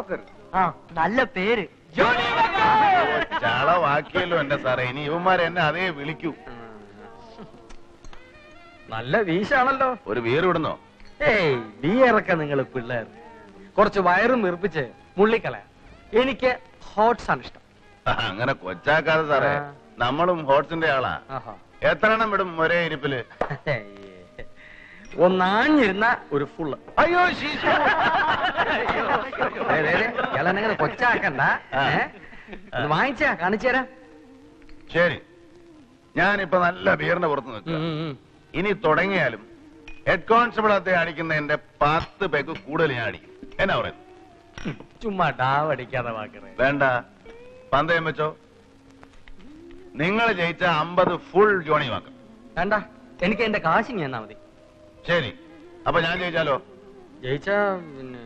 Walker. ആ നല്ല പേര്. ചളവാക്കിയല്ലോ എന്റെ സാറേ. ഇനി ഇവന്മാരെ എന്നെ അതേ വിളിക്കൂ. നല്ല വീശാണല്ലോ. ഒരു വീറ് വിടുന്നോ? ഏയ് ബിയറൊക്കെ നിങ്ങൾ പിള്ളേർ കുറച്ച് വയറും വീർപ്പിച്ച് മുള്ളിക്കളയാ. എനിക്ക് ഹോട്ട്സ് ആണ് ഇഷ്ടം. അങ്ങനെ കൊച്ചാക്കാതെ സാറേ, നമ്മളും ഹോട്ട്സിന്റെ ആളാ. എത്ര എണ്ണം വിടും ഒരേ ഇരിപ്പില്? ഒന്നാഞ്ഞിരുന്ന ഒരു ഫുള്ള്. അയ്യോ ഇളനങ്ങനെ കൊച്ചാക്കണ്ട. വാങ്ങിച്ചാ കാണിച്ചു തരാം. ശരി, ഞാനിപ്പോ നല്ല ബിയറിന്റെ പുറത്ത് നിൽക്കുക. ഇനി തുടങ്ങിയാലും ഹെഡ് കോൺസ്റ്റബിൾ അത്തെ അടിക്കുന്ന എന്റെ 10 പേക്ക് കൂടുതൽ ഞാൻ അടിക്കും. എന്നാ പറയുന്നു? ചുമ്മാ ഡാവടിക്കാതെ വാക്കറേ. വേണ്ട, പന്തയം വെച്ചോ. നിങ്ങൾ ജയിച്ച 50 ഫുൾ ജോണി വാക്കും. വേണ്ട, എനിക്ക് എന്റെ കാശിങ് എന്നാ മതി. ശരി, അപ്പൊ ഞാൻ ജയിച്ചാലോ? ജയിച്ചാ പിന്നെ